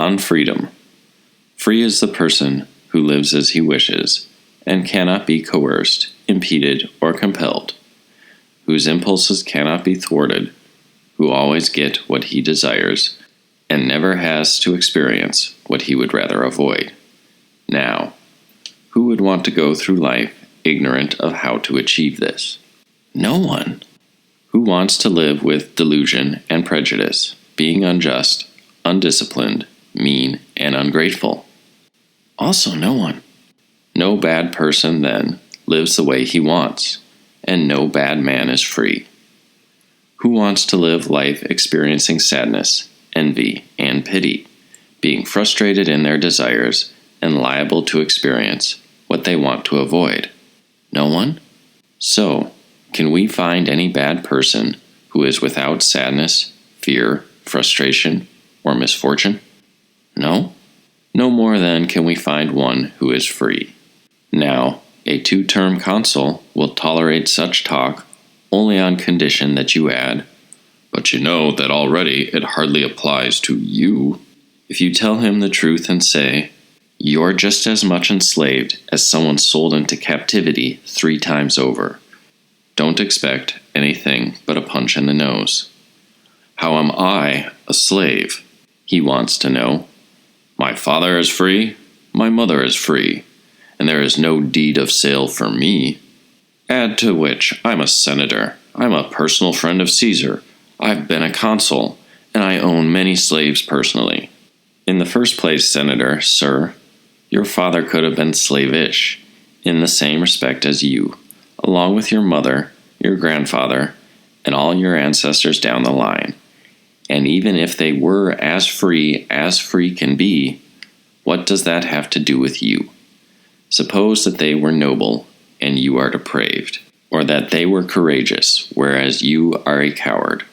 On freedom. Free is the person who lives as he wishes, and cannot be coerced, impeded, or compelled, whose impulses cannot be thwarted, who always get what he desires, and never has to experience what he would rather avoid. Now, who would want to go through life ignorant of how to achieve this? No one. Who wants to live with delusion and prejudice, being unjust, undisciplined, mean, and ungrateful? Also no one. No bad person, then, lives the way he wants, and no bad man is free. Who wants to live life experiencing sadness, envy, and pity, being frustrated in their desires and liable to experience what they want to avoid? No one? So, can we find any bad person who is without sadness, fear, frustration, or misfortune? No? No more then can we find one who is free. Now, a two-term consul will tolerate such talk only on condition that you add, "But you know that already it hardly applies to you." If you tell him the truth and say, "You're just as much enslaved as someone sold into captivity 3 times over," don't expect anything but a punch in the nose. How am I a slave? He wants to know. My father is free, my mother is free, and there is no deed of sale for me. Add to which I'm a senator, I'm a personal friend of Caesar, I've been a consul, and I own many slaves personally. In the first place, Senator, sir, your father could have been slavish, in the same respect as you, along with your mother, your grandfather, and all your ancestors down the line. And even if they were as free can be, what does that have to do with you? Suppose that they were noble, and you are depraved, or that they were courageous, whereas you are a coward,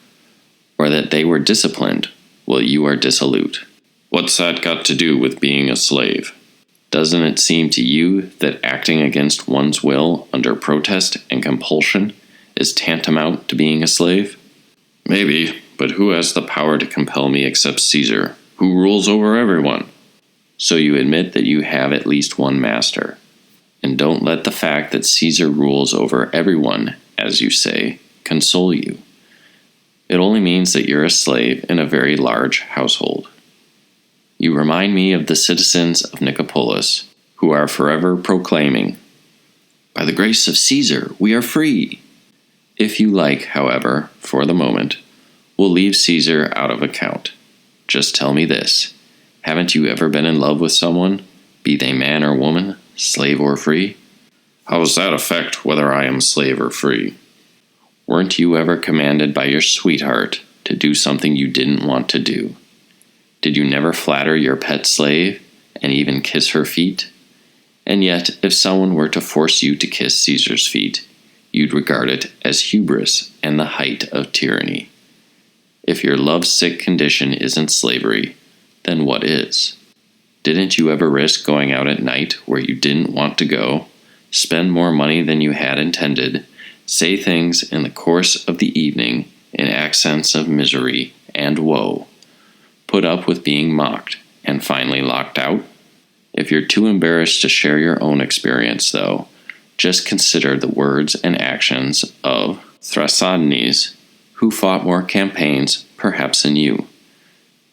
or that they were disciplined, while you are dissolute. What's that got to do with being a slave? Doesn't it seem to you that acting against one's will under protest and compulsion is tantamount to being a slave? Maybe, but who has the power to compel me except Caesar, who rules over everyone? So you admit that you have at least one master. And don't let the fact that Caesar rules over everyone, as you say, console you. It only means that you're a slave in a very large household. You remind me of the citizens of Nicopolis, who are forever proclaiming, "By the grace of Caesar, we are free." If you like, however, for the moment, we'll leave Caesar out of account. Just tell me this. Haven't you ever been in love with someone, be they man or woman, slave or free? How does that affect whether I am slave or free? Weren't you ever commanded by your sweetheart to do something you didn't want to do? Did you never flatter your pet slave and even kiss her feet? And yet, if someone were to force you to kiss Caesar's feet, you'd regard it as hubris and the height of tyranny. If your love-sick condition isn't slavery, then what is? Didn't you ever risk going out at night where you didn't want to go, spend more money than you had intended, say things in the course of the evening in accents of misery and woe, put up with being mocked, and finally locked out? If you're too embarrassed to share your own experience, though, just consider the words and actions of Thrasonides, who fought more campaigns, perhaps, than you.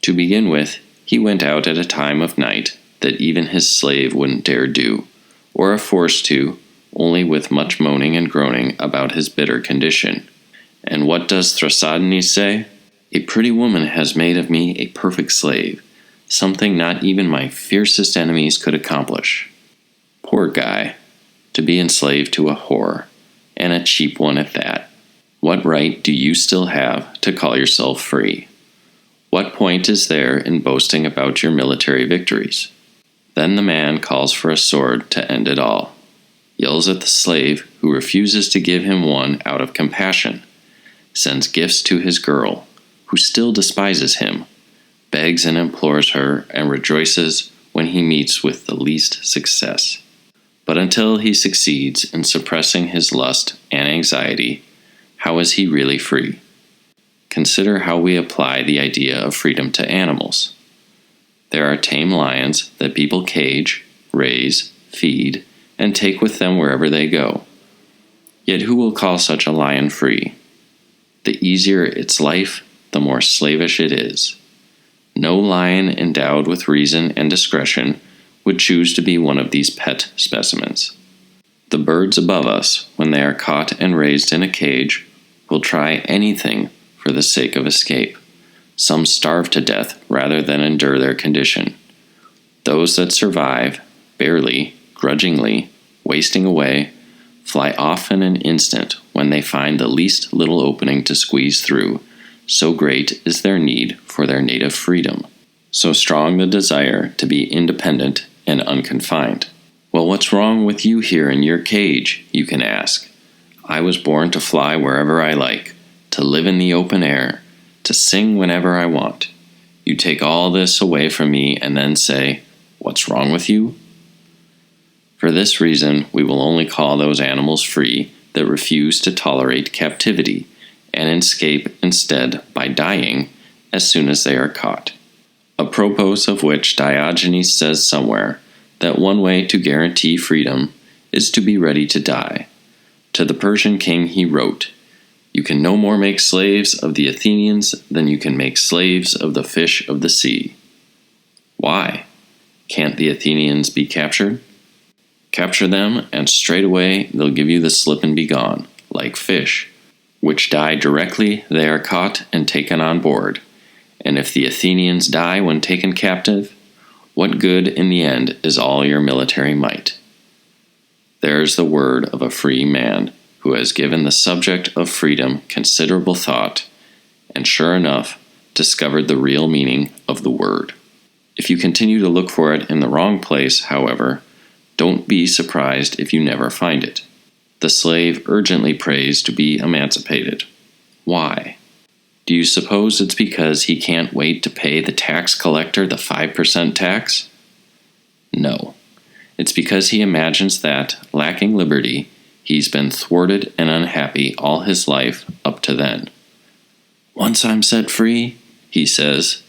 To begin with, he went out at a time of night that even his slave wouldn't dare do, or are forced to, only with much moaning and groaning about his bitter condition. And what does Thrasonides say? "A pretty woman has made of me a perfect slave, something not even my fiercest enemies could accomplish." Poor guy, to be enslaved to a whore, and a cheap one at that. What right do you still have to call yourself free? What point is there in boasting about your military victories? Then the man calls for a sword to end it all, yells at the slave who refuses to give him one out of compassion, sends gifts to his girl, who still despises him, begs and implores her, and rejoices when he meets with the least success. But until he succeeds in suppressing his lust and anxiety, how is he really free? Consider how we apply the idea of freedom to animals. There are tame lions that people cage, raise, feed, and take with them wherever they go. Yet who will call such a lion free? The easier its life, the more slavish it is. No lion endowed with reason and discretion would choose to be one of these pet specimens. The birds above us, when they are caught and raised in a cage, will try anything for the sake of escape. Some starve to death rather than endure their condition. Those that survive, barely, grudgingly, wasting away, fly off in an instant when they find the least little opening to squeeze through. So great is their need for their native freedom. So strong the desire to be independent and unconfined. Well, what's wrong with you here in your cage, you can ask. I was born to fly wherever I like, to live in the open air, to sing whenever I want. You take all this away from me and then say, what's wrong with you? For this reason, we will only call those animals free that refuse to tolerate captivity, and escape instead by dying as soon as they are caught. Apropos of which Diogenes says somewhere that one way to guarantee freedom is to be ready to die. To the Persian king he wrote, "You can no more make slaves of the Athenians than you can make slaves of the fish of the sea." Why? Can't the Athenians be captured? Capture them, and straightway they'll give you the slip and be gone, like fish, which die directly they are caught and taken on board. And if the Athenians die when taken captive, what good in the end is all your military might? There's the word of a free man who has given the subject of freedom considerable thought, and sure enough, discovered the real meaning of the word. If you continue to look for it in the wrong place, however, don't be surprised if you never find it. The slave urgently prays to be emancipated. Why? Do you suppose it's because he can't wait to pay the tax collector the 5% tax? No. It's because he imagines that, lacking liberty, he's been thwarted and unhappy all his life up to then. Once I'm set free, he says,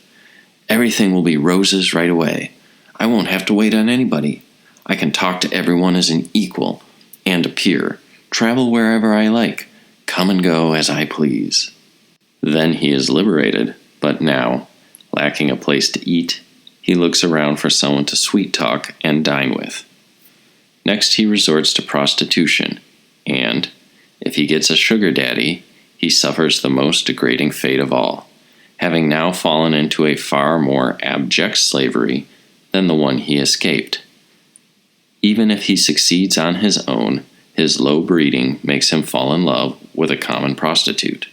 everything will be roses right away. I won't have to wait on anybody. I can talk to everyone as an equal and a peer, travel wherever I like, come and go as I please. Then he is liberated, but now, lacking a place to eat, he looks around for someone to sweet-talk and dine with. Next he resorts to prostitution, and, if he gets a sugar daddy, he suffers the most degrading fate of all, having now fallen into a far more abject slavery than the one he escaped. Even if he succeeds on his own, his low breeding makes him fall in love with a common prostitute.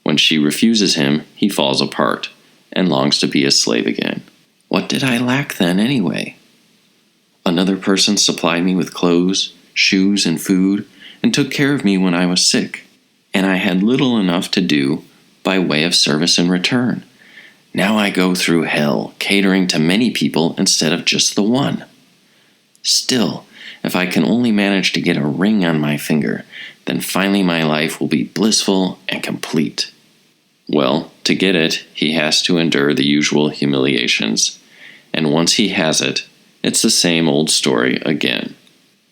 When she refuses him, he falls apart, and longs to be a slave again. What did I lack then, anyway? Another person supplied me with clothes, shoes, and food, and took care of me when I was sick, and I had little enough to do by way of service in return. Now I go through hell, catering to many people instead of just the one. Still, if I can only manage to get a ring on my finger, then finally my life will be blissful and complete. Well, to get it, he has to endure the usual humiliations, and once he has it, it's the same old story again.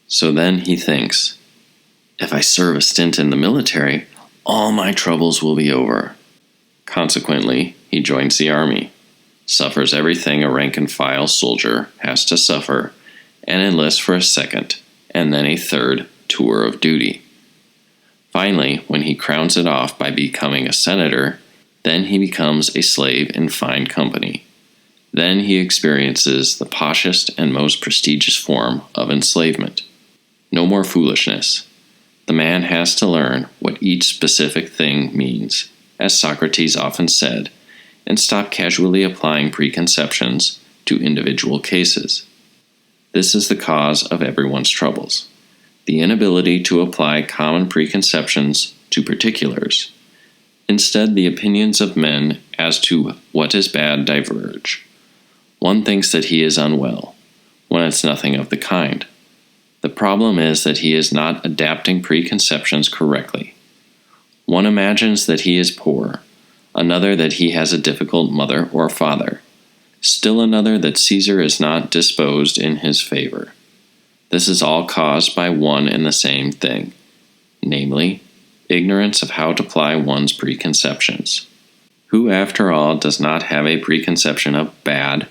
So then he thinks, if I serve a stint in the military, all my troubles will be over. Consequently, he joins the army, suffers everything a rank-and-file soldier has to suffer, and enlists for a second, and then a third, tour of duty. Finally, when he crowns it off by becoming a senator, then he becomes a slave in fine company. Then he experiences the poshest and most prestigious form of enslavement. No more foolishness. The man has to learn what each specific thing means, as Socrates often said, and stop casually applying preconceptions to individual cases. This is the cause of everyone's troubles, the inability to apply common preconceptions to particulars. Instead, the opinions of men as to what is bad diverge. One thinks that he is unwell, when it's nothing of the kind. The problem is that he is not adapting preconceptions correctly. One imagines that he is poor, another that he has a difficult mother or father. Still another that Caesar is not disposed in his favor. This is all caused by one and the same thing, namely, ignorance of how to apply one's preconceptions. Who, after all, does not have a preconception of bad,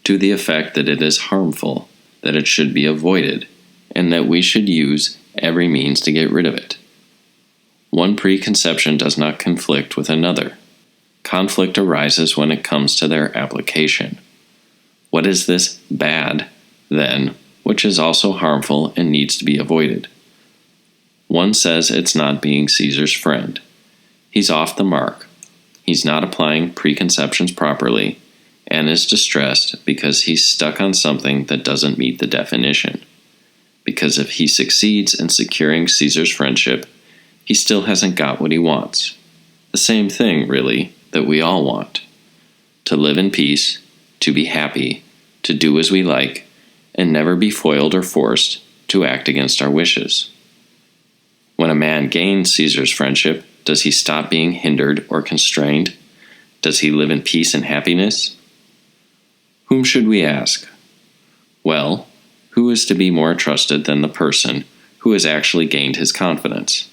to the effect that it is harmful, that it should be avoided, and that we should use every means to get rid of it? One preconception does not conflict with another. Conflict arises when it comes to their application. What is this bad, then, which is also harmful and needs to be avoided? One says it's not being Caesar's friend. He's off the mark. He's not applying preconceptions properly, and is distressed because he's stuck on something that doesn't meet the definition. Because if he succeeds in securing Caesar's friendship, he still hasn't got what he wants. The same thing, really, that we all want. To live in peace, to be happy, to do as we like, and never be foiled or forced to act against our wishes. When a man gains Caesar's friendship, does he stop being hindered or constrained? Does he live in peace and happiness? Whom should we ask? Well, who is to be more trusted than the person who has actually gained his confidence?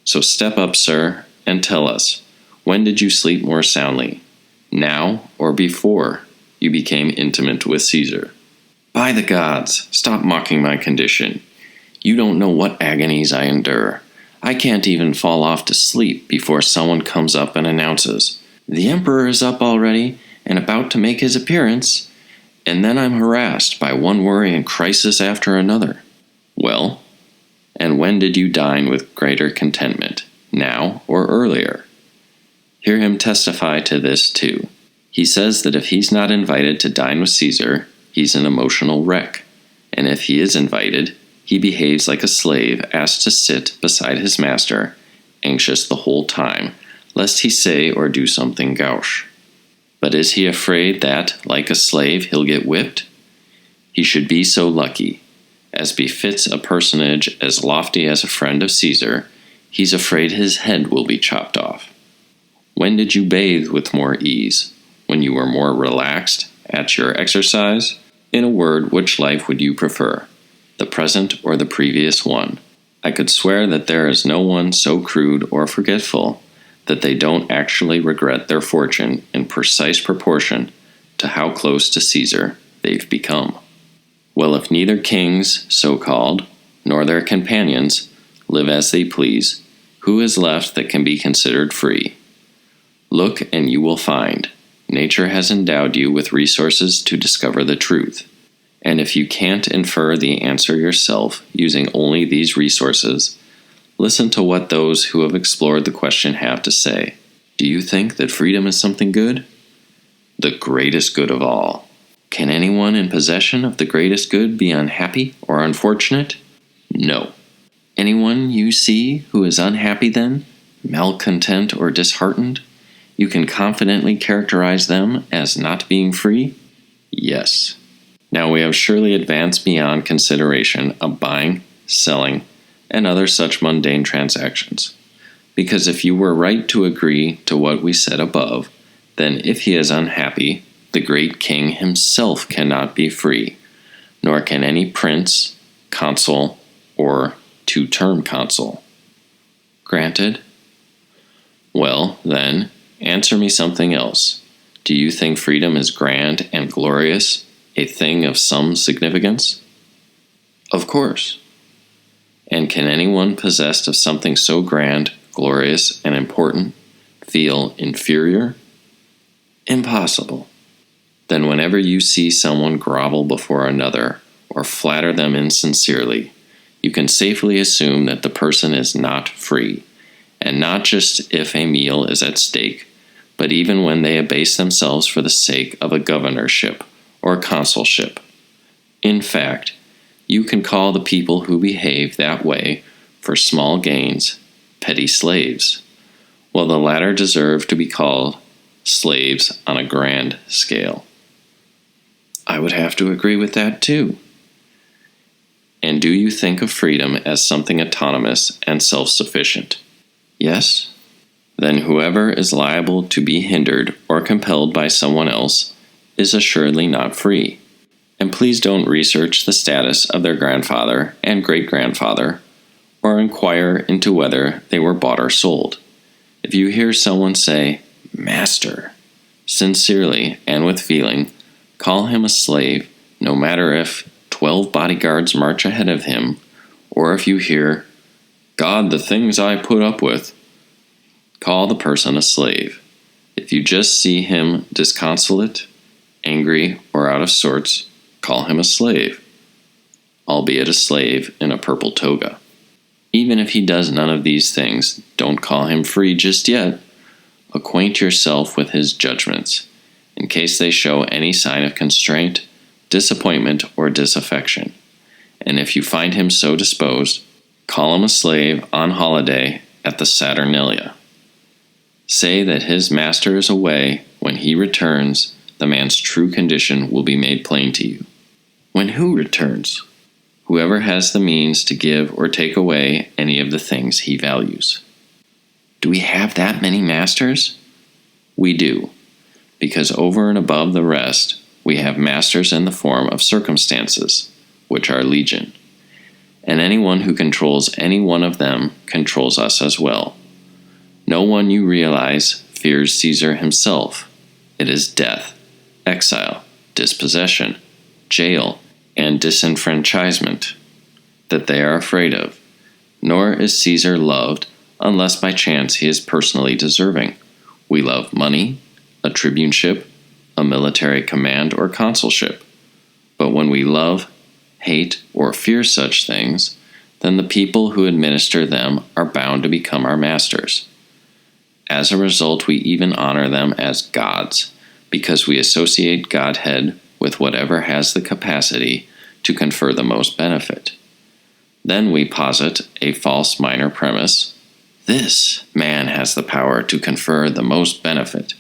So step up, sir, and tell us, when did you sleep more soundly, now or before you became intimate with Caesar? By the gods, stop mocking my condition. You don't know what agonies I endure. I can't even fall off to sleep before someone comes up and announces, "The emperor is up already and about to make his appearance," and then I'm harassed by one worry and crisis after another. Well, and when did you dine with greater contentment, now or earlier? Hear him testify to this too. He says that if he's not invited to dine with Caesar, he's an emotional wreck, and if he is invited, he behaves like a slave asked to sit beside his master, anxious the whole time, lest he say or do something gauche. But is he afraid that, like a slave, he'll get whipped? He should be so lucky. As befits a personage as lofty as a friend of Caesar, he's afraid his head will be chopped off. When did you bathe with more ease? When you were more relaxed at your exercise? In a word, which life would you prefer, the present or the previous one? I could swear that there is no one so crude or forgetful that they don't actually regret their fortune in precise proportion to how close to Caesar they've become. Well, if neither kings, so-called, nor their companions live as they please, who is left that can be considered free? Look and you will find. Nature has endowed you with resources to discover the truth. And if you can't infer the answer yourself using only these resources, listen to what those who have explored the question have to say. Do you think that freedom is something good? The greatest good of all. Can anyone in possession of the greatest good be unhappy or unfortunate? No. Anyone you see who is unhappy then, malcontent or disheartened, you can confidently characterize them as not being free? Yes. Now we have surely advanced beyond consideration of buying, selling, and other such mundane transactions. Because if you were right to agree to what we said above, then if he is unhappy, the great king himself cannot be free, nor can any prince, consul, or two-term consul. Granted? Well, then, answer me something else. Do you think freedom is grand and glorious, a thing of some significance? Of course. And can anyone possessed of something so grand, glorious, and important feel inferior? Impossible. Then whenever you see someone grovel before another, or flatter them insincerely, you can safely assume that the person is not free, and not just if a meal is at stake, but even when they abase themselves for the sake of a governorship or consulship. In fact, you can call the people who behave that way for small gains petty slaves, while the latter deserve to be called slaves on a grand scale. I would have to agree with that too. And do you think of freedom as something autonomous and self-sufficient? Yes? Then whoever is liable to be hindered or compelled by someone else is assuredly not free. And please don't research the status of their grandfather and great-grandfather, or inquire into whether they were bought or sold. If you hear someone say, "Master," sincerely and with feeling, call him a slave, no matter if 12 bodyguards march ahead of him, or if you hear, "God, the things I put up with," call the person a slave. If you just see him disconsolate, angry, or out of sorts, call him a slave, albeit a slave in a purple toga. Even if he does none of these things, don't call him free just yet. Acquaint yourself with his judgments, in case they show any sign of constraint, disappointment, or disaffection. And if you find him so disposed, call him a slave on holiday at the Saturnalia. Say that his master is away. When he returns, the man's true condition will be made plain to you. When who returns? Whoever has the means to give or take away any of the things he values. Do we have that many masters? We do, because over and above the rest, we have masters in the form of circumstances, which are legion. And anyone who controls any one of them controls us as well. No one, you realize, fears Caesar himself. It is death, exile, dispossession, jail, and disenfranchisement that they are afraid of. Nor is Caesar loved unless by chance he is personally deserving. We love money, a tribuneship, a military command, or consulship. But when we love, hate, or fear such things, then the people who administer them are bound to become our masters. As a result, we even honor them as gods, because we associate Godhead with whatever has the capacity to confer the most benefit. Then we posit a false minor premise: this man has the power to confer the most benefit,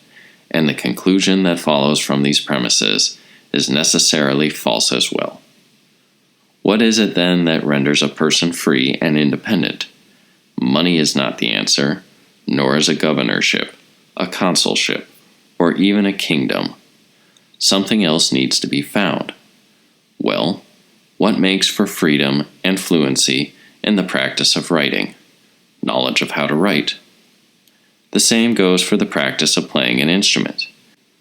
and the conclusion that follows from these premises is necessarily false as well. What is it then that renders a person free and independent? Money is not the answer, nor is a governorship, a consulship, or even a kingdom. Something else needs to be found. Well, what makes for freedom and fluency in the practice of writing? Knowledge of how to write. The same goes for the practice of playing an instrument.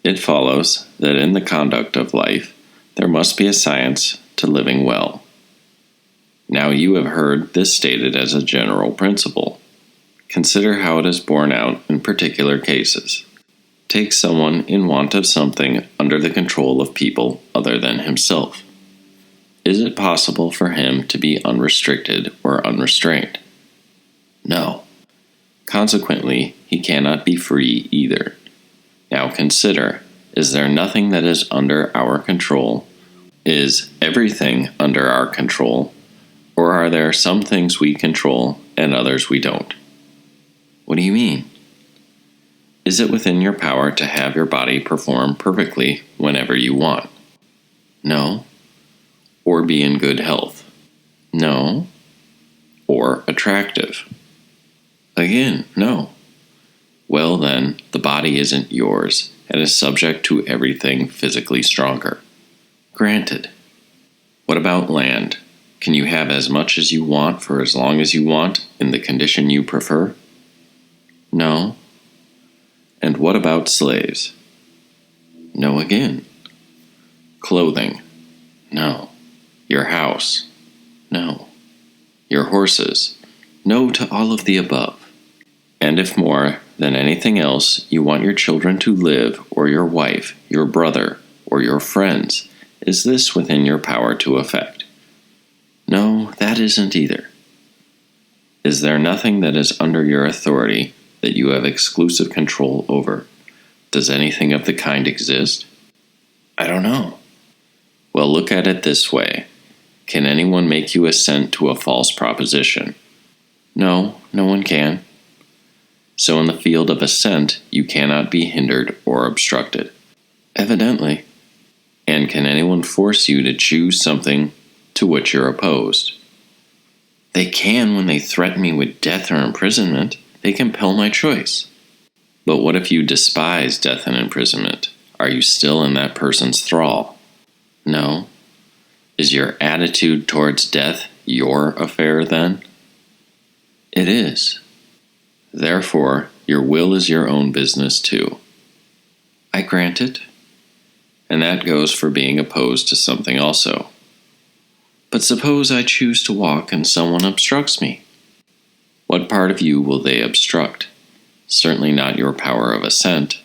It follows that in the conduct of life, there must be a science to living well. Now you have heard this stated as a general principle. Consider how it is borne out in particular cases. Take someone in want of something under the control of people other than himself. Is it possible for him to be unrestricted or unrestrained? No. Consequently, he cannot be free either. Now consider, is there nothing that is under our control? Is everything under our control? Or are there some things we control and others we don't? What do you mean? Is it within your power to have your body perform perfectly whenever you want? No. Or be in good health? No. Or attractive? Again, no. Well then, the body isn't yours and is subject to everything physically stronger. Granted. What about land? Can you have as much as you want for as long as you want in the condition you prefer? No. And what about slaves? No again. Clothing? No. Your house? No. Your horses? No to all of the above. And if more than anything else you want your children to live, or your wife, your brother, or your friends, is this within your power to effect? No, that isn't either. Is there nothing that is under your authority that you have exclusive control over? Does anything of the kind exist? I don't know. Well, look at it this way. Can anyone make you assent to a false proposition? No, no one can. So in the field of assent, you cannot be hindered or obstructed. Evidently. And can anyone force you to choose something to which you're opposed? They can when they threaten me with death or imprisonment. They compel my choice. But what if you despise death and imprisonment? Are you still in that person's thrall? No. Is your attitude towards death your affair then? It is. Therefore, your will is your own business too. I grant it. And that goes for being opposed to something also. But suppose I choose to walk and someone obstructs me. What part of you will they obstruct? Certainly not your power of assent.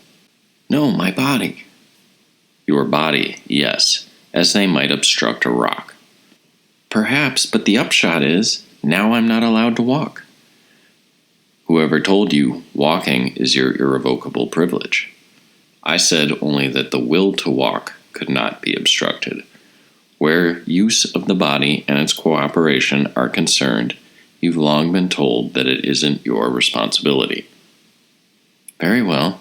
No, my body. Your body, yes, as they might obstruct a rock. Perhaps, but the upshot is, now I'm not allowed to walk. Whoever told you walking is your irrevocable privilege? I said only that the will to walk could not be obstructed. Where use of the body and its cooperation are concerned, you've long been told that it isn't your responsibility. Very well.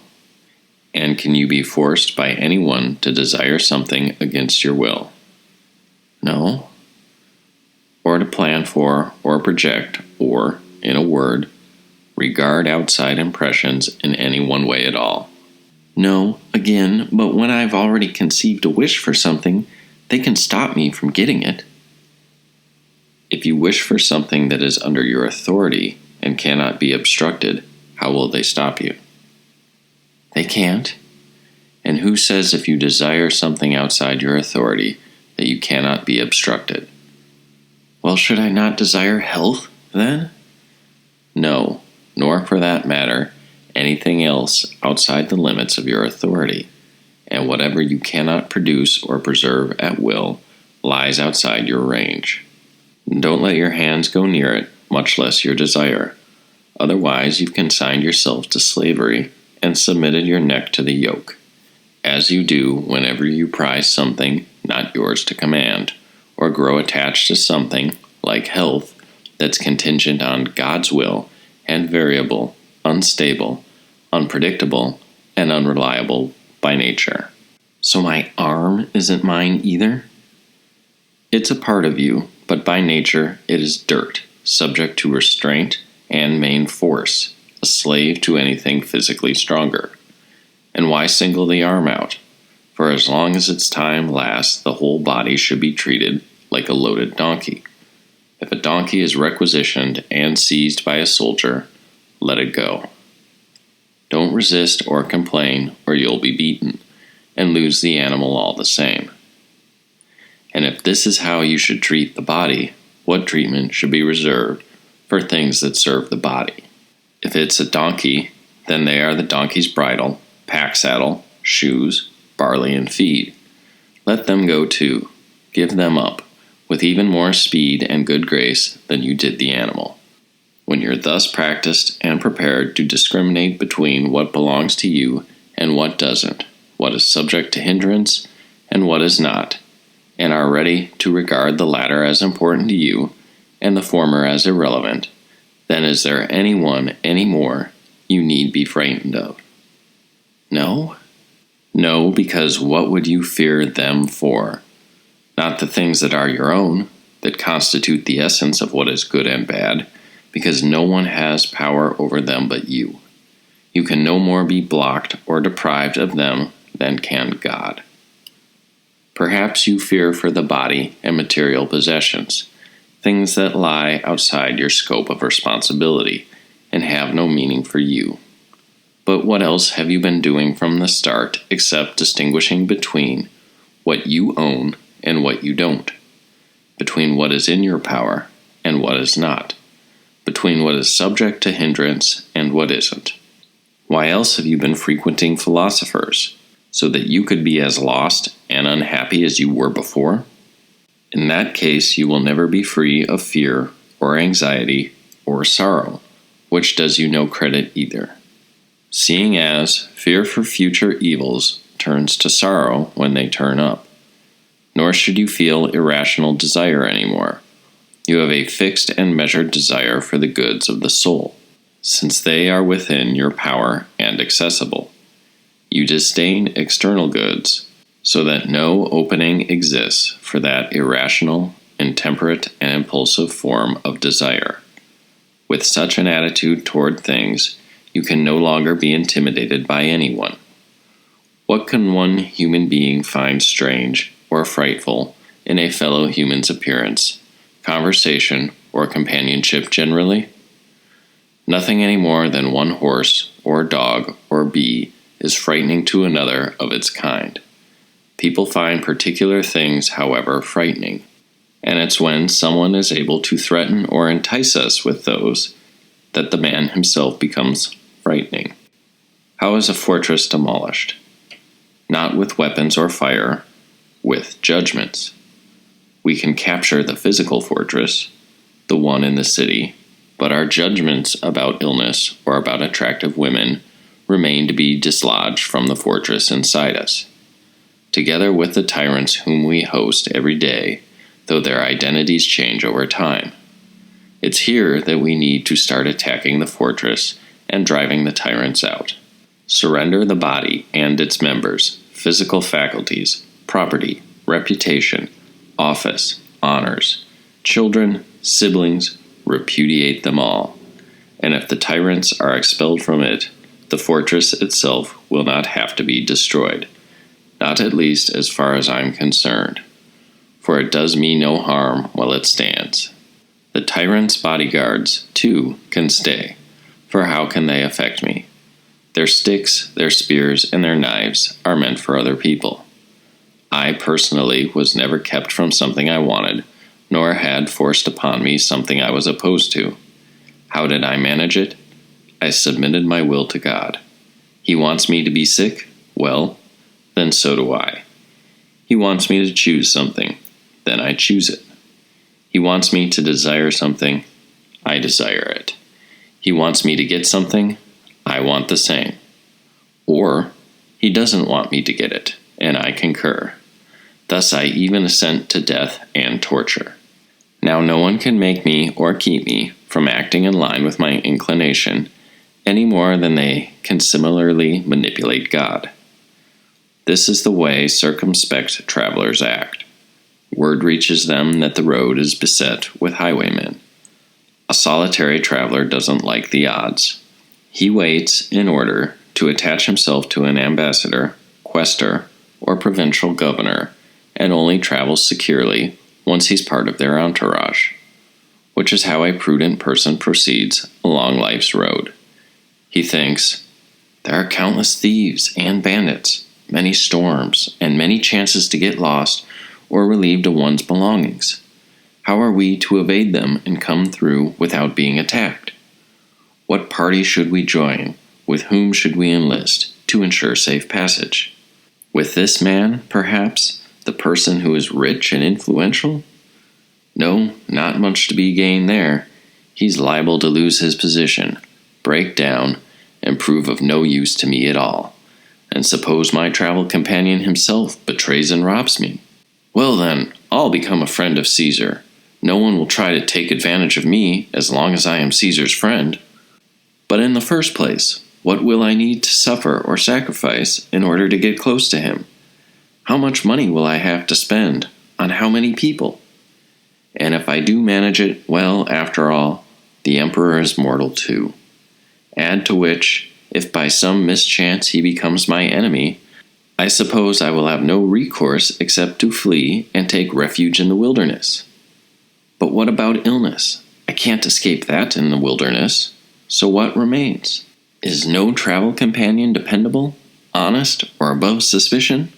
And can you be forced by anyone to desire something against your will? No. Or to plan for, or project, or, in a word, regard outside impressions in any one way at all? No, again, but when I've already conceived a wish for something, they can stop me from getting it. If you wish for something that is under your authority and cannot be obstructed, how will they stop you? They can't. And who says if you desire something outside your authority that you cannot be obstructed? Well, should I not desire health, then? No, nor for that matter, anything else outside the limits of your authority, and whatever you cannot produce or preserve at will lies outside your range. Don't let your hands go near it, much less your desire. Otherwise, you've consigned yourself to slavery and submitted your neck to the yoke, as you do whenever you prize something not yours to command, or grow attached to something, like health, that's contingent on God's will and variable, unstable, unpredictable, and unreliable by nature. So my arm isn't mine either? It's a part of you, but by nature it is dirt, subject to restraint and main force, a slave to anything physically stronger. And why single the arm out? For as long as its time lasts, the whole body should be treated like a loaded donkey. If a donkey is requisitioned and seized by a soldier, let it go. Don't resist or complain, or you'll be beaten, and lose the animal all the same. And if this is how you should treat the body, what treatment should be reserved for things that serve the body? If it's a donkey, then they are the donkey's bridle, pack saddle, shoes, barley, and feed. Let them go too. Give them up, with even more speed and good grace than you did the animal. When you're thus practiced and prepared to discriminate between what belongs to you and what doesn't, what is subject to hindrance and what is not, and are ready to regard the latter as important to you and the former as irrelevant, then is there anyone any more you need be frightened of? No? No, because what would you fear them for? Not the things that are your own, that constitute the essence of what is good and bad, because no one has power over them but you. You can no more be blocked or deprived of them than can God. Perhaps you fear for the body and material possessions, things that lie outside your scope of responsibility and have no meaning for you. But what else have you been doing from the start except distinguishing between what you own and what you don't, between what is in your power and what is not, between what is subject to hindrance and what isn't? Why else have you been frequenting philosophers, so that you could be as lost and unhappy as you were before? In that case, you will never be free of fear or anxiety or sorrow, which does you no credit either. Seeing as fear for future evils turns to sorrow when they turn up. Nor should you feel irrational desire anymore. You have a fixed and measured desire for the goods of the soul, since they are within your power and accessible. You disdain external goods, so that no opening exists for that irrational, intemperate, and impulsive form of desire. With such an attitude toward things, you can no longer be intimidated by anyone. What can one human being find strange or frightful in a fellow human's appearance, conversation, or companionship generally? Nothing any more than one horse, or dog, or bee is frightening to another of its kind. People find particular things, however, frightening, and it's when someone is able to threaten or entice us with those that the man himself becomes frightening. How is a fortress demolished? Not with weapons or fire, with judgments. We can capture the physical fortress, the one in the city, but our judgments about illness or about attractive women remain to be dislodged from the fortress inside us, together with the tyrants whom we host every day, though their identities change over time. It's here that we need to start attacking the fortress and driving the tyrants out. Surrender the body and its members, physical faculties, property, reputation, office, honors, children, siblings, repudiate them all. And if the tyrants are expelled from it, the fortress itself will not have to be destroyed, not at least as far as I'm concerned, for it does me no harm while it stands. The tyrant's bodyguards, too, can stay, for how can they affect me? Their sticks, their spears, and their knives are meant for other people. I personally was never kept from something I wanted, nor had forced upon me something I was opposed to. How did I manage it? I submitted my will to God. He wants me to be sick? Well, then so do I. He wants me to choose something, then I choose it. He wants me to desire something, I desire it. He wants me to get something, I want the same. Or, he doesn't want me to get it, and I concur. Thus I even assent to death and torture. Now no one can make me or keep me from acting in line with my inclination, any more than they can similarly manipulate God. This is the way circumspect travelers act. Word reaches them that the road is beset with highwaymen. A solitary traveler doesn't like the odds. He waits in order to attach himself to an ambassador, questor, or provincial governor, and only travels securely once he's part of their entourage, which is how a prudent person proceeds along life's road. He thinks, there are countless thieves and bandits, many storms, and many chances to get lost or relieved of one's belongings. How are we to evade them and come through without being attacked? What party should we join? With whom should we enlist to ensure safe passage? With this man, perhaps, the person who is rich and influential? No, not much to be gained there. He's liable to lose his position, break down, and prove of no use to me at all. And suppose my travel companion himself betrays and robs me? Well then, I'll become a friend of Caesar. No one will try to take advantage of me as long as I am Caesar's friend. But in the first place, what will I need to suffer or sacrifice in order to get close to him? How much money will I have to spend? On how many people? And if I do manage it, well, after all, the emperor is mortal too. Add to which, if by some mischance he becomes my enemy, I suppose I will have no recourse except to flee and take refuge in the wilderness. But what about illness? I can't escape that in the wilderness. So what remains? Is no travel companion dependable, honest, or above suspicion?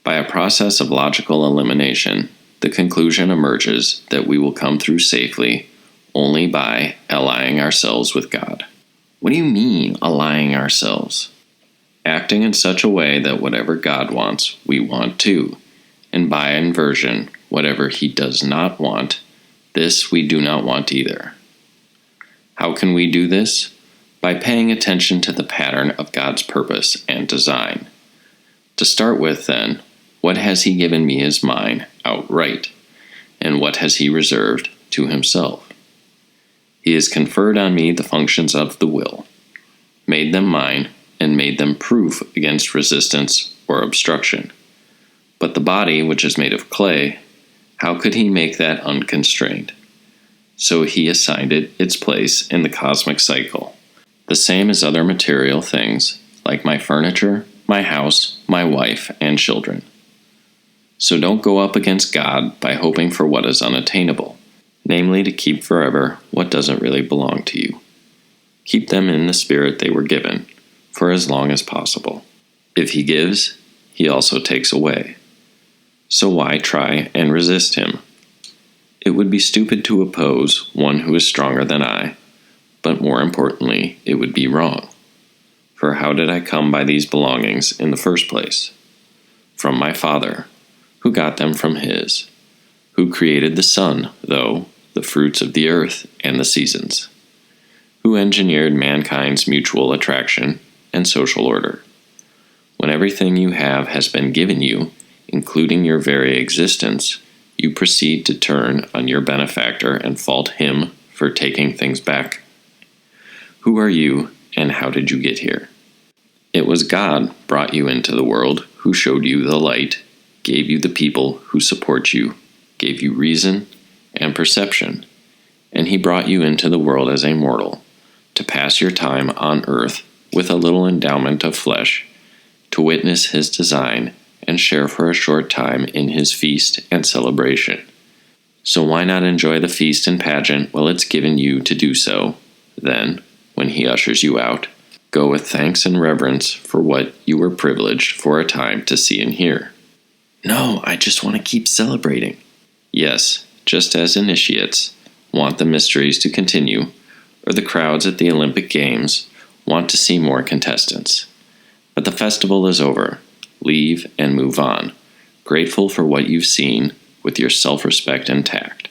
By a process of logical elimination, the conclusion emerges that we will come through safely only by allying ourselves with God. What do you mean, allying ourselves? Acting in such a way that whatever God wants, we want too, and by inversion, whatever he does not want, this we do not want either. How can we do this? By paying attention to the pattern of God's purpose and design. To start with, then, what has he given me as mine outright, and what has he reserved to himself? He has conferred on me the functions of the will, made them mine, and made them proof against resistance or obstruction. But the body, which is made of clay, how could he make that unconstrained? So he assigned it its place in the cosmic cycle, the same as other material things, like my furniture, my house, my wife, and children. So don't go up against God by hoping for what is unattainable, namely to keep forever what doesn't really belong to you. Keep them in the spirit they were given, for as long as possible. If he gives, he also takes away. So why try and resist him? It would be stupid to oppose one who is stronger than I, but more importantly, it would be wrong. For how did I come by these belongings in the first place? From my Father, who got them from his, who created the sun, though, the fruits of the earth, and the seasons, who engineered mankind's mutual attraction and social order. When everything you have has been given you, including your very existence, you proceed to turn on your benefactor and fault him for taking things back. Who are you, and how did you get here? It was God brought you into the world, who showed you the light, gave you the people who support you, gave you reason and perception, and he brought you into the world as a mortal, to pass your time on earth with a little endowment of flesh, to witness his design and share for a short time in his feast and celebration. So why not enjoy the feast and pageant while it's given you to do so? Then, when he ushers you out, go with thanks and reverence for what you were privileged for a time to see and hear. No, I just want to keep celebrating. Yes, just as initiates want the mysteries to continue, or the crowds at the Olympic Games want to see more contestants. But the festival is over. Leave and move on, grateful for what you've seen with your self-respect intact.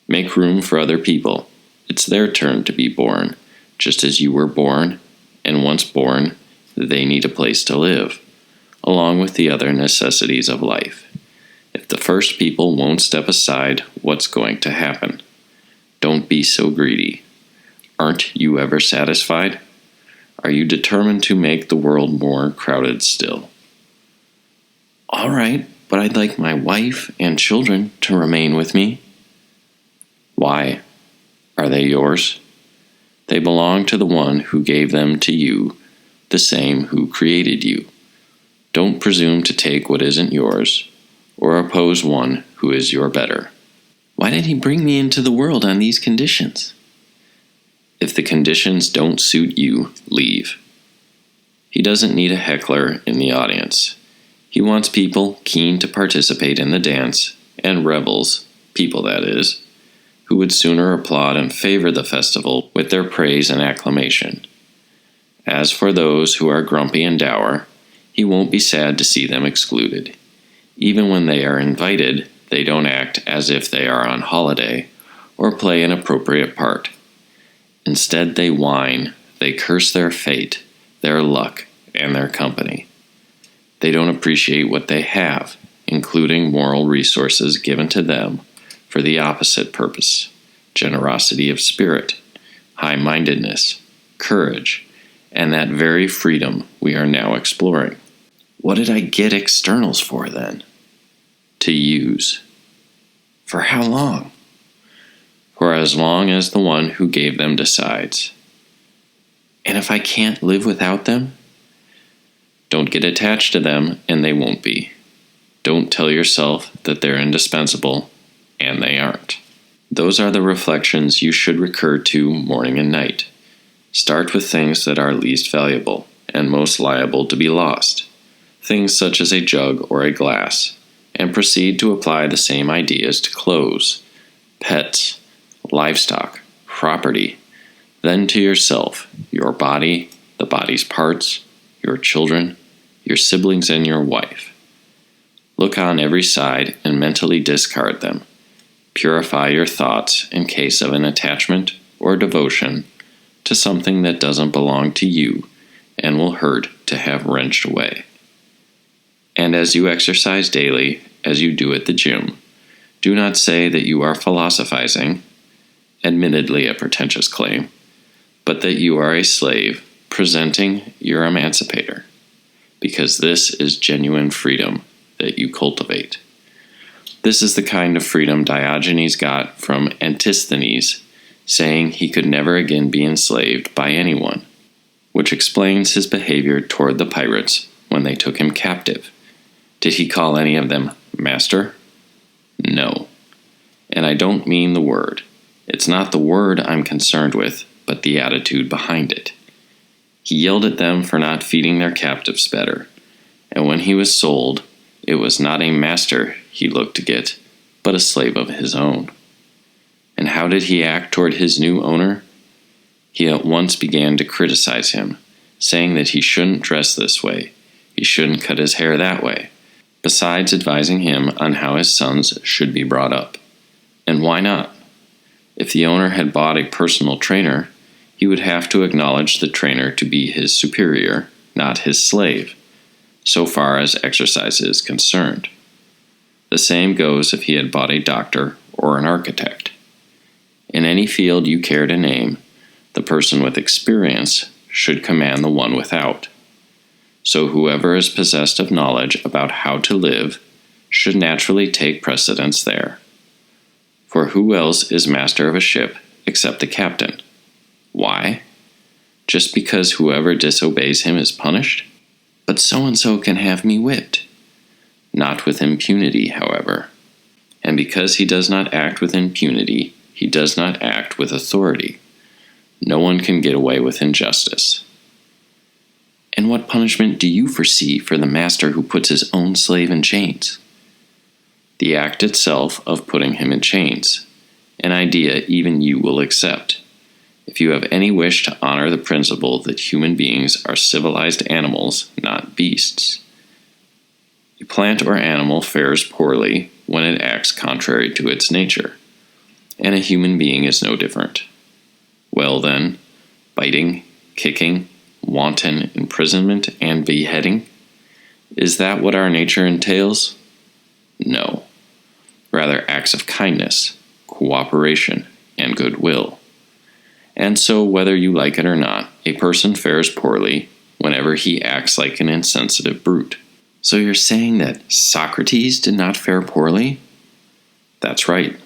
Make room for other people. It's their turn to be born, just as you were born, and once born, they need a place to live, along with the other necessities of life. If the first people won't step aside, what's going to happen? Don't be so greedy. Aren't you ever satisfied? Are you determined to make the world more crowded still? All right, but I'd like my wife and children to remain with me. Why? Are they yours? They belong to the one who gave them to you, the same who created you. Don't presume to take what isn't yours, or oppose one who is your better. Why did he bring me into the world on these conditions? If the conditions don't suit you, leave. He doesn't need a heckler in the audience. He wants people keen to participate in the dance, and rebels, people that is, who would sooner applaud and favor the festival with their praise and acclamation. As for those who are grumpy and dour, he won't be sad to see them excluded. Even when they are invited, they don't act as if they are on holiday, or play an appropriate part. Instead, they whine, they curse their fate, their luck, and their company. They don't appreciate what they have, including moral resources given to them for the opposite purpose: generosity of spirit, high-mindedness, courage, and that very freedom we are now exploring. What did I get externals for, then? To use. For how long? For as long as the one who gave them decides. And if I can't live without them? Don't get attached to them, and they won't be. Don't tell yourself that they're indispensable, and they aren't. Those are the reflections you should recur to morning and night. Start with things that are least valuable and most liable to be lost, things such as a jug or a glass, and proceed to apply the same ideas to clothes, pets, livestock, property, then to yourself, your body, the body's parts, your children, your siblings, and your wife. Look on every side and mentally discard them. Purify your thoughts in case of an attachment or devotion to something that doesn't belong to you and will hurt to have wrenched away. And as you exercise daily, as you do at the gym, do not say that you are philosophizing, admittedly a pretentious claim, but that you are a slave presenting your emancipator, because this is genuine freedom that you cultivate. This is the kind of freedom Diogenes got from Antisthenes, saying he could never again be enslaved by anyone. which explains his behavior toward the pirates when they took him captive. Did he call any of them master? No. And I don't mean the word. It's not the word I'm concerned with, but the attitude behind it. He yelled at them for not feeding their captives better, and when he was sold, it was not a master he looked to get, but a slave of his own. And how did he act toward his new owner? He at once began to criticize him, saying that he shouldn't dress this way, he shouldn't cut his hair that way, besides advising him on how his sons should be brought up. And why not? If the owner had bought a personal trainer, he would have to acknowledge the trainer to be his superior, not his slave, so far as exercise is concerned. The same goes if he had bought a doctor or an architect. In any field you care to name, the person with experience should command the one without. So whoever is possessed of knowledge about how to live should naturally take precedence there. For who else is master of a ship except the captain? Why? Just because whoever disobeys him is punished? But so-and-so can have me whipped. Not with impunity, however. And because he does not act with impunity, he does not act with authority. No one can get away with injustice. And what punishment do you foresee for the master who puts his own slave in chains? The act itself of putting him in chains, an idea even you will accept, if you have any wish to honor the principle that human beings are civilized animals, not beasts. A plant or animal fares poorly when it acts contrary to its nature, and a human being is no different. Well then, biting, kicking, wanton imprisonment, and beheading, is that what our nature entails? No. Rather acts of kindness, cooperation, and goodwill. And so, whether you like it or not, a person fares poorly whenever he acts like an insensitive brute. So you're saying that Socrates did not fare poorly? That's right.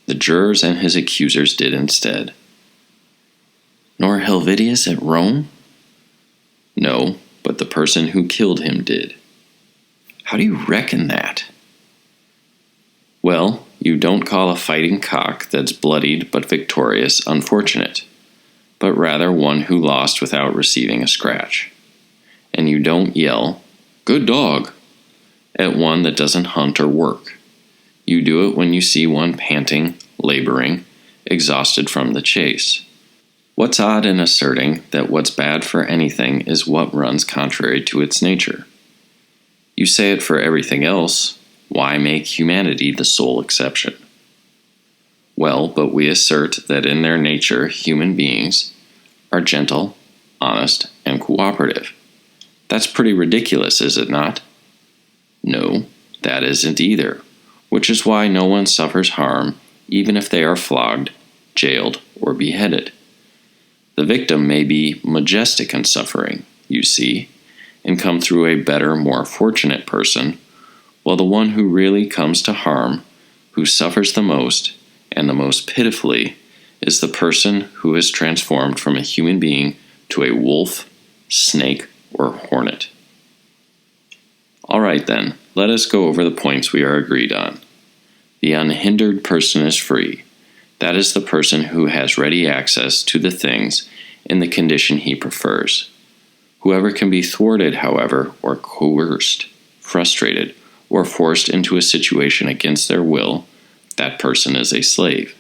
The jurors and his accusers did instead. Nor Helvidius at Rome? No, but the person who killed him did. How do you reckon that? Well, you don't call a fighting cock that's bloodied but victorious unfortunate, but rather one who lost without receiving a scratch. And you don't yell, "Good dog," at one that doesn't hunt or work. You do it when you see one panting, laboring, exhausted from the chase. What's odd in asserting that what's bad for anything is what runs contrary to its nature? You say it for everything else. Why make humanity the sole exception? Well, but we assert that in their nature human beings are gentle, honest, and cooperative. That's pretty ridiculous, is it not? No, that isn't either, which is why no one suffers harm even if they are flogged, jailed, or beheaded. The victim may be majestic in suffering, you see, and come through a better, more fortunate person, while the one who really comes to harm, who suffers the most, and the most pitifully, is the person who is transformed from a human being to a wolf, snake, or hornet. All right then, let us go over the points we are agreed on. The unhindered person is free. That is the person who has ready access to the things in the condition he prefers. Whoever can be thwarted, however, or coerced, frustrated, or forced into a situation against their will, that person is a slave.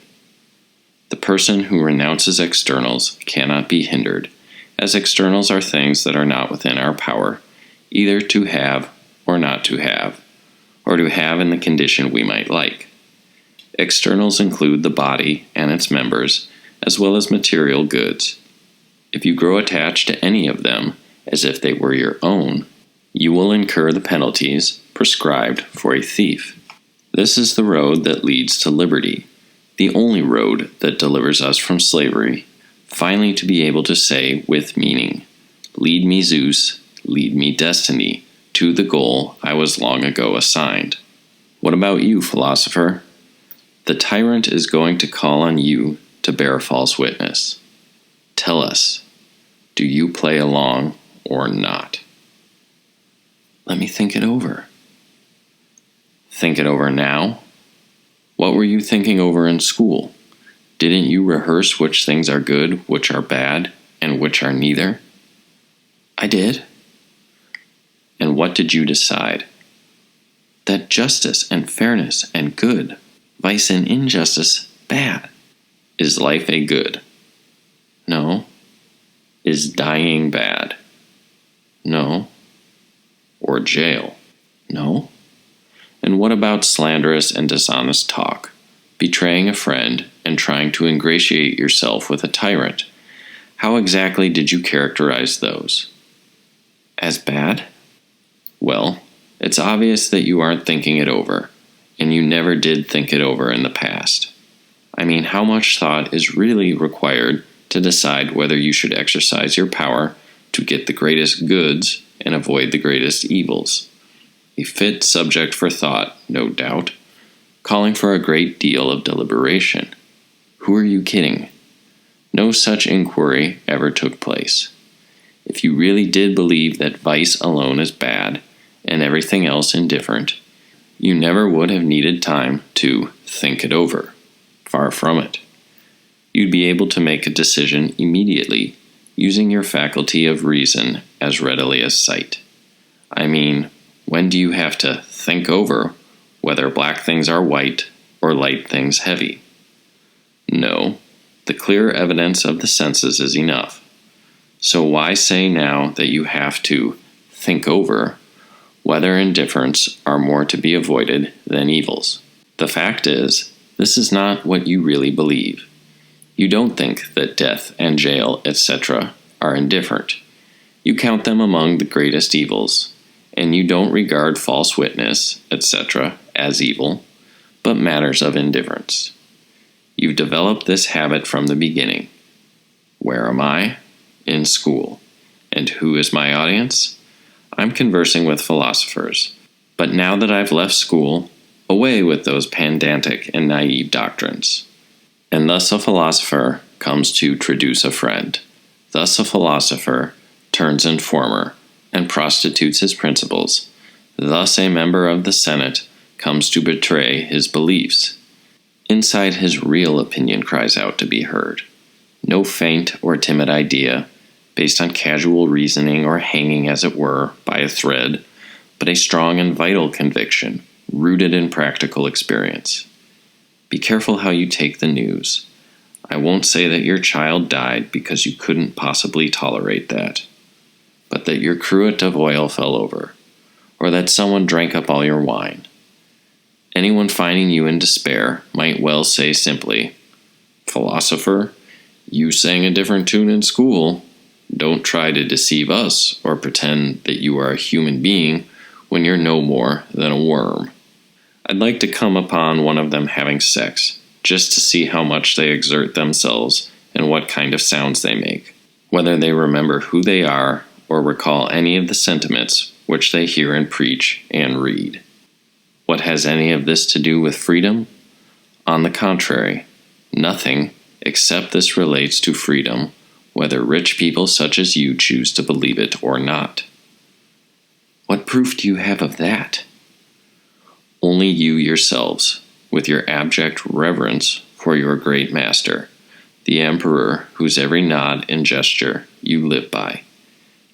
The person who renounces externals cannot be hindered, as externals are things that are not within our power, either to have or not to have, or to have in the condition we might like. Externals include the body and its members, as well as material goods. If you grow attached to any of them, as if they were your own, you will incur the penalties prescribed for a thief. This is the road that leads to liberty, the only road that delivers us from slavery, finally to be able to say with meaning, "Lead me, Zeus, lead me, destiny, to the goal I was long ago assigned." What about you, philosopher? The tyrant is going to call on you to bear false witness. Tell us, Do you play along or not? Let me think it over. Think it over now? What were you thinking over in school? Didn't you rehearse which things are good, which are bad, and which are neither? I did. And what did you decide? That justice and fairness and good, vice and injustice bad. Is life a good? No. Is dying bad? No. Or jail? No. And what about slanderous and dishonest talk, betraying a friend, and trying to ingratiate yourself with a tyrant? How exactly did you characterize those? As bad? Well, it's obvious that you aren't thinking it over, and you never did think it over in the past. I mean, how much thought is really required to decide whether you should exercise your power to get the greatest goods and avoid the greatest evils? A fit subject for thought, no doubt, calling for a great deal of deliberation. Who are you kidding? No such inquiry ever took place. If you really did believe that vice alone is bad and everything else indifferent, you never would have needed time to think it over. Far from it. You'd be able to make a decision immediately, using your faculty of reason as readily as sight. I mean, when do you have to think over whether black things are white or light things heavy? No, the clear evidence of the senses is enough. So why say now that you have to think over whether indifferents are more to be avoided than evils? The fact is, this is not what you really believe. You don't think that death and jail, etc., are indifferent. You count them among the greatest evils, and you don't regard false witness, etc., as evil, but matters of indifference. You've developed this habit from the beginning. Where am I? In school. And who is my audience? I'm conversing with philosophers. But now that I've left school, away with those pedantic and naive doctrines. And thus a philosopher comes to traduce a friend. Thus a philosopher turns informer and prostitutes his principles. Thus a member of the Senate comes to betray his beliefs. Inside his real opinion cries out to be heard. No faint or timid idea, based on casual reasoning or hanging, as it were, by a thread, but a strong and vital conviction, rooted in practical experience. Be careful how you take the news. I won't say that your child died because you couldn't possibly tolerate that, but that your cruet of oil fell over, or that someone drank up all your wine. Anyone finding you in despair might well say simply, "Philosopher, you sang a different tune in school. Don't try to deceive us or pretend that you are a human being when you're no more than a worm." I'd like to come upon one of them having sex, just to see how much they exert themselves and what kind of sounds they make, whether they remember who they are or recall any of the sentiments which they hear and preach and read. What has any of this to do with freedom? On the contrary, nothing, except this relates to freedom, whether rich people such as you choose to believe it or not. What proof do you have of that? Only you yourselves, with your abject reverence for your great master, the emperor whose every nod and gesture you live by.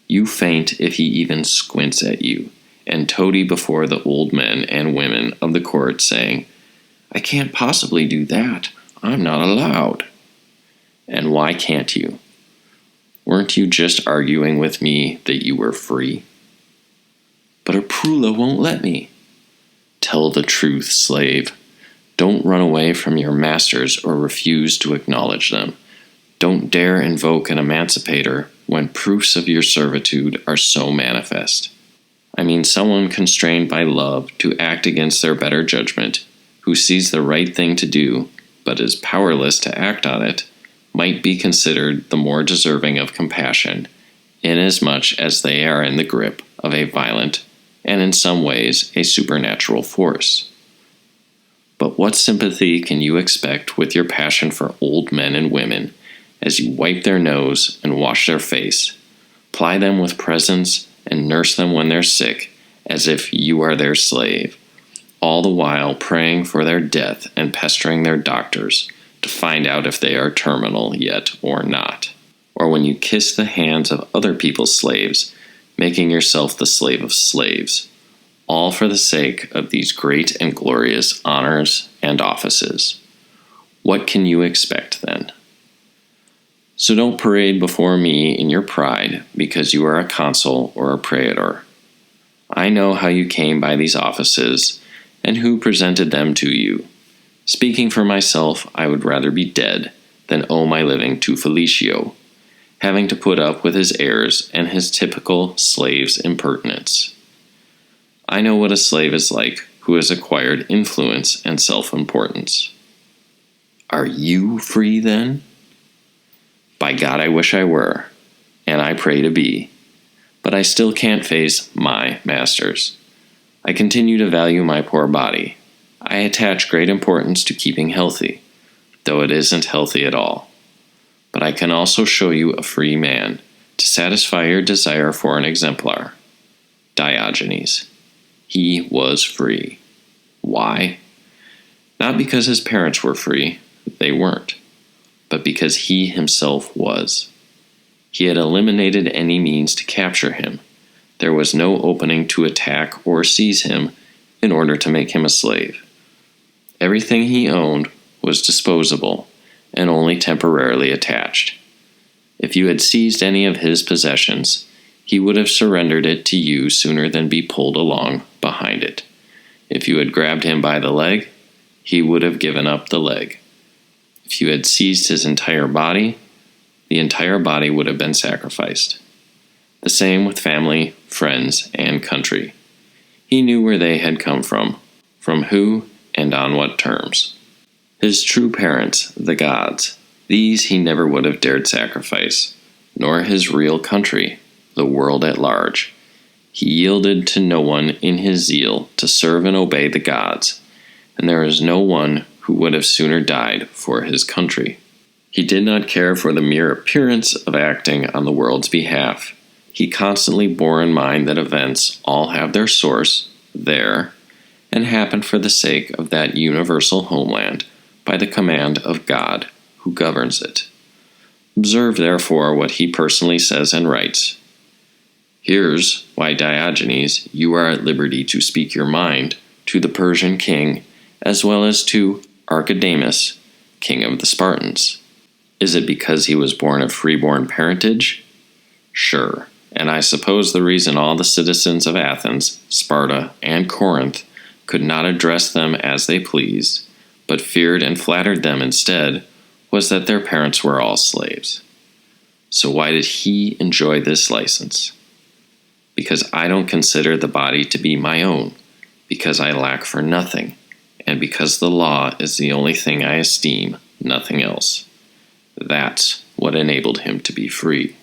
You faint if he even squints at you, and toady before the old men and women of the court, saying, "I can't possibly do that. I'm not allowed." And why can't you? Weren't you just arguing with me that you were free? But a prula won't let me. Tell the truth, slave. Don't run away from your masters or refuse to acknowledge them. Don't dare invoke an emancipator when proofs of your servitude are so manifest. I mean someone constrained by love to act against their better judgment, who sees the right thing to do, but is powerless to act on it, might be considered the more deserving of compassion, inasmuch as they are in the grip of a violent, and in some ways a supernatural force. But what sympathy can you expect with your passion for old men and women, as you wipe their nose and wash their face, ply them with presents and nurse them when they're sick, as if you are their slave, all the while praying for their death and pestering their doctors to find out if they are terminal yet or not. Or when you kiss the hands of other people's slaves, making yourself the slave of slaves, all for the sake of these great and glorious honors and offices. What can you expect then? So don't parade before me in your pride because you are a consul or a praetor. I know how you came by these offices and who presented them to you. Speaking for myself, I would rather be dead than owe my living to Felicio, having to put up with his airs and his typical slave's impertinence. I know what a slave is like who has acquired influence and self-importance. Are you free then? By God, I wish I were, and I pray to be, but I still can't face my masters. I continue to value my poor body. I attach great importance to keeping healthy, though it isn't healthy at all. But I can also show you a free man to satisfy your desire for an exemplar. Diogenes. He was free. Why? Not because his parents were free, they weren't, but because he himself was. He had eliminated any means to capture him. There was no opening to attack or seize him in order to make him a slave. Everything he owned was disposable and only temporarily attached. If you had seized any of his possessions, he would have surrendered it to you sooner than be pulled along behind it. If you had grabbed him by the leg, he would have given up the leg. If you had seized his entire body, the entire body would have been sacrificed. The same with family, friends, and country. He knew where they had come from who, and on what terms. His true parents, the gods, these he never would have dared sacrifice, nor his real country, the world at large. He yielded to no one in his zeal to serve and obey the gods, and there is no one who would have sooner died for his country. He did not care for the mere appearance of acting on the world's behalf. He constantly bore in mind that events all have their source there, and happen for the sake of that universal homeland by the command of God who governs it. Observe, therefore, what he personally says and writes. Here's why, Diogenes, you are at liberty to speak your mind to the Persian king, as well as to Archidamus, king of the Spartans. Is it because he was born of freeborn parentage? Sure, and I suppose the reason all the citizens of Athens, Sparta, and Corinth could not address them as they pleased, but feared and flattered them instead, was that their parents were all slaves. So why did he enjoy this license? Because I don't consider the body to be my own, because I lack for nothing, and because the law is the only thing I esteem, nothing else. That's what enabled him to be free.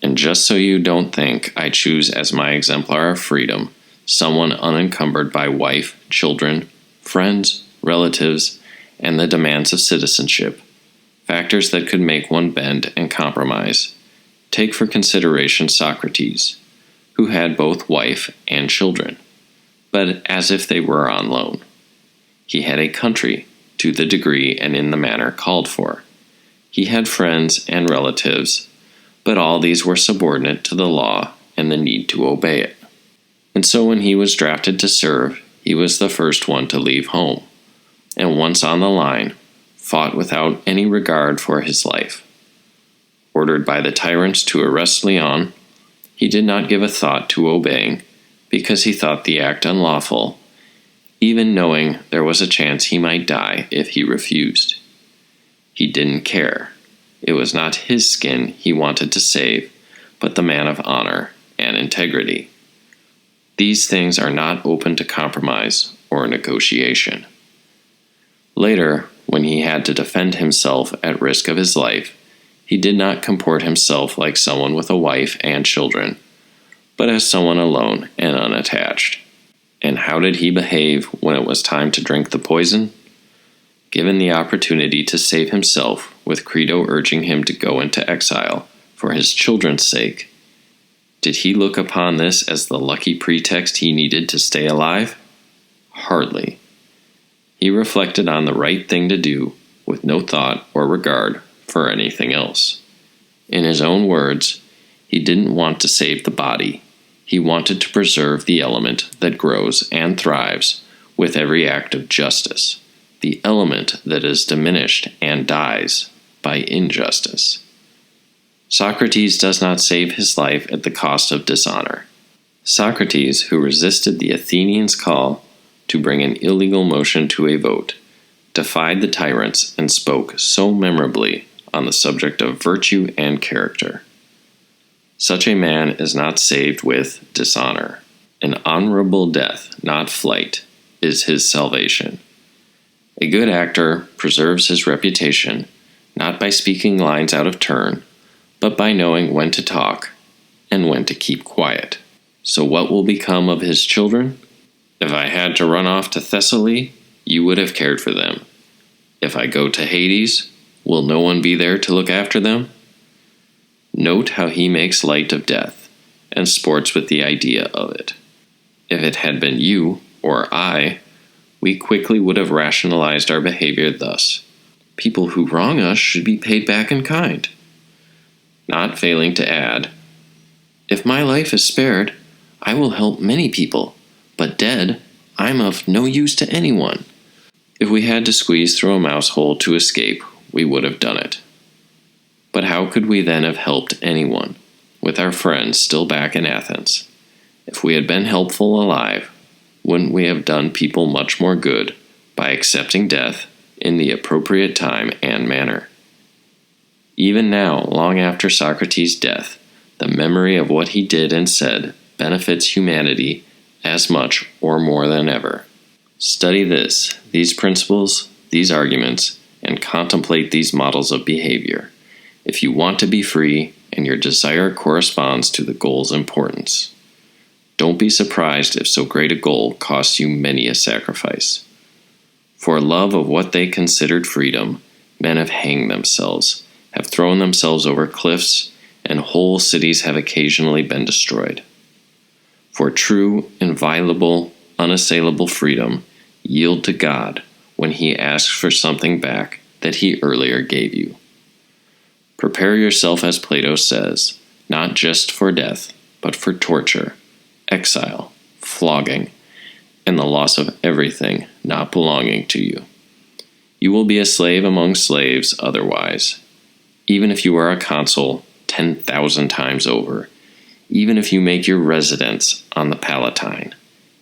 And just so you don't think I choose as my exemplar of freedom someone unencumbered by wife, children, friends, relatives, and the demands of citizenship, factors that could make one bend and compromise, take for consideration Socrates, who had both wife and children, but as if they were on loan. He had a country, to the degree and in the manner called for. He had friends and relatives, but all these were subordinate to the law and the need to obey it. And so when he was drafted to serve, he was the first one to leave home, and once on the line, fought without any regard for his life. Ordered by the tyrants to arrest Leon, he did not give a thought to obeying, because he thought the act unlawful, even knowing there was a chance he might die if he refused. He didn't care. It was not his skin he wanted to save, but the man of honor and integrity. These things are not open to compromise or negotiation. Later, when he had to defend himself at risk of his life, he did not comport himself like someone with a wife and children, but as someone alone and unattached. And how did he behave when it was time to drink the poison? Given the opportunity to save himself, with Crito urging him to go into exile for his children's sake, did he look upon this as the lucky pretext he needed to stay alive? Hardly. He reflected on the right thing to do with no thought or regard for anything else. In his own words, he didn't want to save the body. He wanted to preserve the element that grows and thrives with every act of justice, the element that is diminished and dies by injustice. Socrates does not save his life at the cost of dishonor. Socrates, who resisted the Athenians' call to bring an illegal motion to a vote, defied the tyrants and spoke so memorably on the subject of virtue and character. Such a man is not saved with dishonor. An honorable death, not flight, is his salvation. A good actor preserves his reputation not by speaking lines out of turn, but by knowing when to talk and when to keep quiet. So what will become of his children? If I had to run off to Thessaly, you would have cared for them. If I go to Hades, will no one be there to look after them? Note how he makes light of death and sports with the idea of it. If it had been you or I, we quickly would have rationalized our behavior thus: people who wrong us should be paid back in kind. Not failing to add, if my life is spared, I will help many people, but dead, I'm of no use to anyone. If we had to squeeze through a mouse hole to escape, we would have done it. But how could we then have helped anyone, with our friends still back in Athens? If we had been helpful alive, wouldn't we have done people much more good by accepting death in the appropriate time and manner? Even now, long after Socrates' death, the memory of what he did and said benefits humanity as much or more than ever. Study these principles, these arguments, and contemplate these models of behavior, if you want to be free and your desire corresponds to the goal's importance. Don't be surprised if so great a goal costs you many a sacrifice. For love of what they considered freedom, men have hanged themselves, have thrown themselves over cliffs, and whole cities have occasionally been destroyed. For true, inviolable, unassailable freedom, yield to God when he asks for something back that he earlier gave you. Prepare yourself, as Plato says, not just for death, but for torture, exile, flogging, and the loss of everything not belonging to you. You will be a slave among slaves otherwise, even if you are a consul 10,000 times over, even if you make your residence on the Palatine,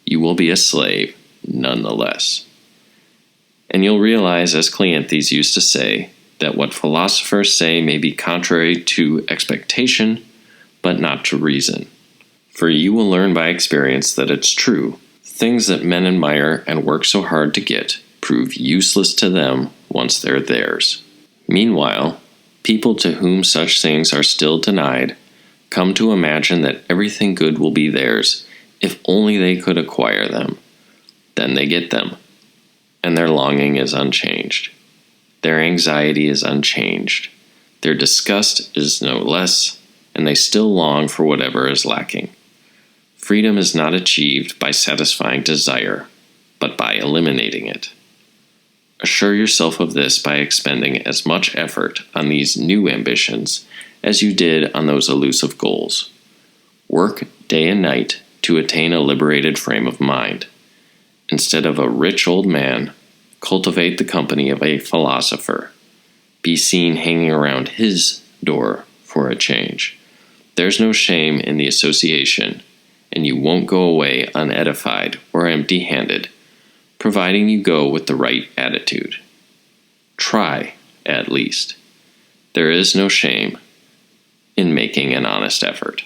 you will be a slave nonetheless. And you'll realize, as Cleanthes used to say, that what philosophers say may be contrary to expectation, but not to reason. For you will learn by experience that it's true. Things that men admire and work so hard to get prove useless to them once they're theirs. Meanwhile, people to whom such things are still denied come to imagine that everything good will be theirs if only they could acquire them. Then they get them, and their longing is unchanged. Their anxiety is unchanged. Their disgust is no less, and they still long for whatever is lacking. Freedom is not achieved by satisfying desire, but by eliminating it. Assure yourself of this by expending as much effort on these new ambitions as you did on those elusive goals. Work day and night to attain a liberated frame of mind. Instead of a rich old man, cultivate the company of a philosopher. Be seen hanging around his door for a change. There's no shame in the association, and you won't go away unedified or empty-handed, providing you go with the right attitude. Try, at least. There is no shame in making an honest effort.